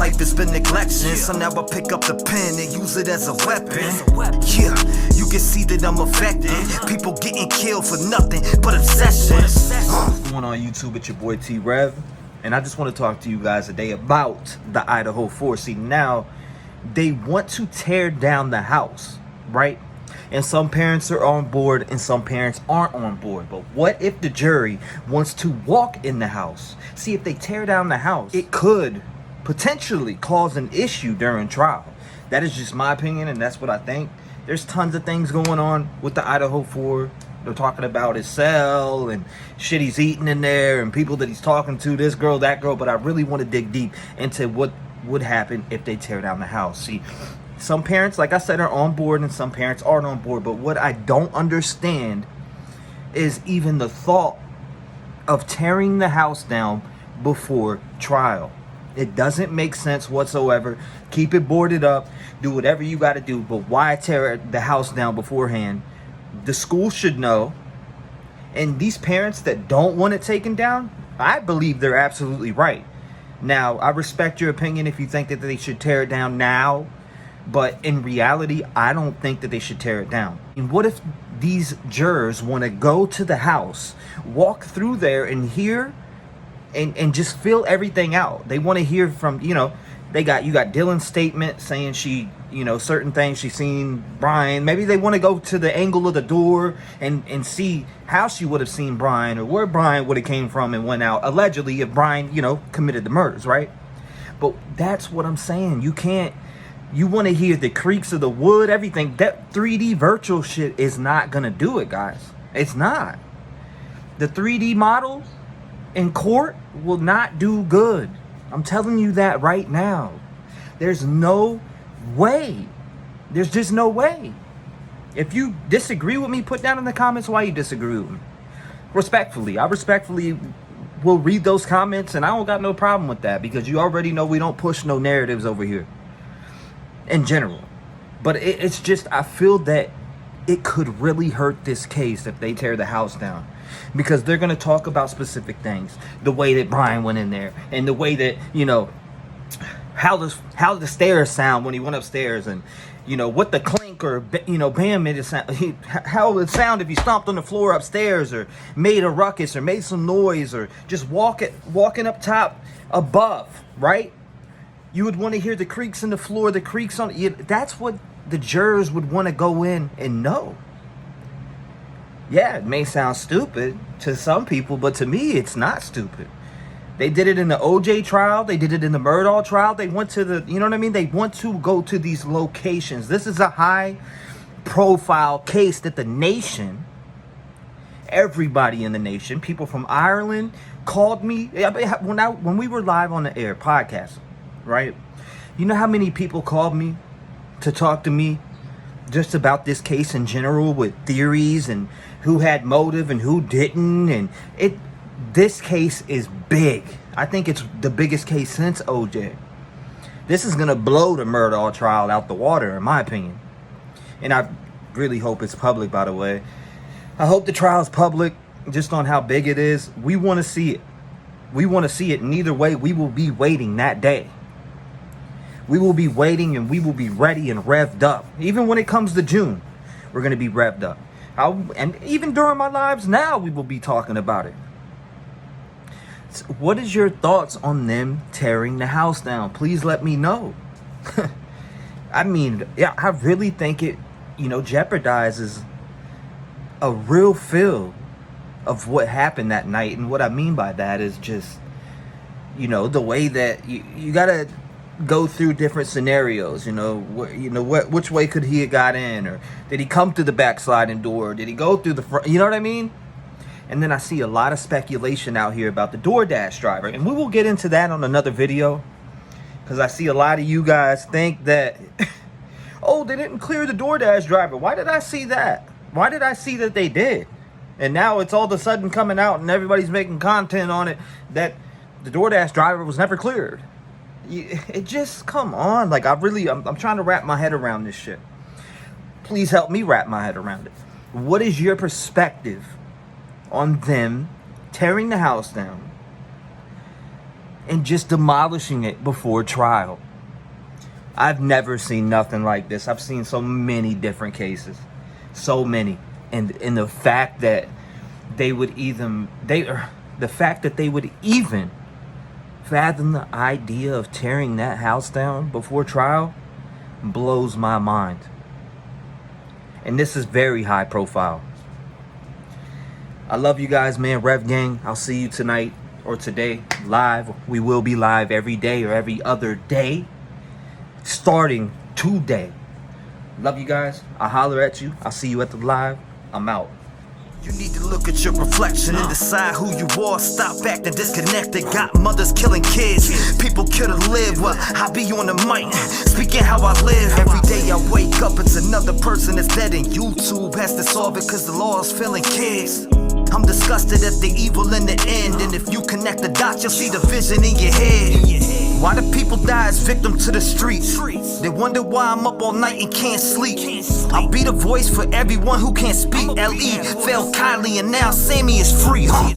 life has been neglection, so now I pick up the pen and use it as a weapon. Yeah, you can see that I'm affected. People getting killed for nothing but obsessions. What's going on YouTube? It's your boy T-REV, and I just want to talk to you guys today about the Idaho 4. See, now they want to tear down the house, right? And some parents are on board and some parents aren't on board. But what if the jury wants to walk in the house? See, if they tear down the house, it could potentially cause an issue during trial. That is just my opinion, and that's what I think. There's tons of things going on with the Idaho 4. They're talking about his cell and shit he's eating in there and people that he's talking to, this girl, that girl. But I really want to dig deep into what would happen if they tear down the house. See, some parents, like I said, are on board and some parents aren't on board. But what I don't understand is even the thought of tearing the house down before trial. It doesn't make sense whatsoever. Keep it boarded up. Do whatever you got to do. But why tear the house down beforehand? The school should know. And these parents that don't want it taken down, I believe they're absolutely right. Now, I respect your opinion if you think that they should tear it down now. But in reality, I don't think that they should tear it down. And what if these jurors want to go to the house, walk through there and hear and just fill everything out? They want to hear from, you got Dylan's statement saying she, certain things she's seen Brian. Maybe they want to go to the angle of the door and see how she would have seen Brian or where Brian would have came from and went out. Allegedly, if Brian, committed the murders, right? But that's what I'm saying. You want to hear the creaks of the wood, everything. That 3D virtual shit is not going to do it, guys. It's not. The 3D model in court will not do good. I'm telling you that right now. There's no way. There's just no way. If you disagree with me, put down in the comments why you disagree with me. Respectfully. I respectfully will read those comments, and I don't got no problem with that because you already know we don't push no narratives over here. In general. But it's just, I feel that it could really hurt this case if they tear the house down, because they're going to talk about specific things, the way that Brian went in there and the way that, how the stairs sound when he went upstairs, and what the clink or bam made it sound, how it would sound if he stomped on the floor upstairs or made a ruckus or made some noise or just walking up top above, right? You would want to hear the creaks in the floor, the creaks on it. That's what the jurors would want to go in and know. Yeah, it may sound stupid to some people, but to me, it's not stupid. They did it in the OJ trial. They did it in the Murdaugh trial. They went to the, They want to go to these locations. This is a high-profile case that the nation, everybody in the nation, people from Ireland called me. When we were live on the air podcasting, right? You know how many people called me to talk to me just about this case in general, with theories and who had motive and who didn't, and this case is big. I think it's the biggest case since OJ. This is gonna blow the Murdaugh trial out the water, in my opinion. And I really hope it's public, by the way. I hope the trial is public, just on how big it is. We want to see it. We want to see it, and either way, we will be waiting that day. We will be waiting, and we will be ready and revved up. Even when it comes to June, we're going to be revved up. And even during my lives now, we will be talking about it. So what is your thoughts on them tearing the house down? Please let me know. I mean, yeah, I really think it, jeopardizes a real feel of what happened that night. And what I mean by that is just, the way that you got to go through different scenarios, which way could he have got in, or did he come through the back sliding door, did he go through the front, you know what I mean? And then I see a lot of speculation out here about the DoorDash driver, and we will get into that on another video, because I see a lot of you guys think that oh, they didn't clear the DoorDash driver. Why did I see that? Why did I see that they did? And now it's all of a sudden coming out and everybody's making content on it that the DoorDash driver was never cleared. It just, come on. Like, I'm trying to wrap my head around this shit. Please help me wrap my head around it. What is your perspective on them tearing the house down and just demolishing it before trial. I've never seen nothing like this. I've seen so many different cases, so many, and the fact that they would even fathom the idea of tearing that house down before trial blows my mind. And this is very high profile. I love you guys, man. Rev Gang, I'll see you tonight or today live. We will be live every day or every other day starting today. Love you guys. I'll holler at you. I'll see you at the live. I'm out. You need to look at your reflection and decide who you are. Stop acting disconnected. Got mothers killing kids. People kill to live. Well, I be on the mic, speaking how I live. Every day I wake up, it's another person that's dead, and YouTube has to solve it cause the law is filling kids. I'm disgusted at the evil in the end, and if you connect the dots, you'll see the vision in your head. Why do people die as victim to the streets? They wonder why I'm up all night and can't sleep. I'll be the voice for everyone who can't speak. L.E. failed Kylie and now Sammy is free.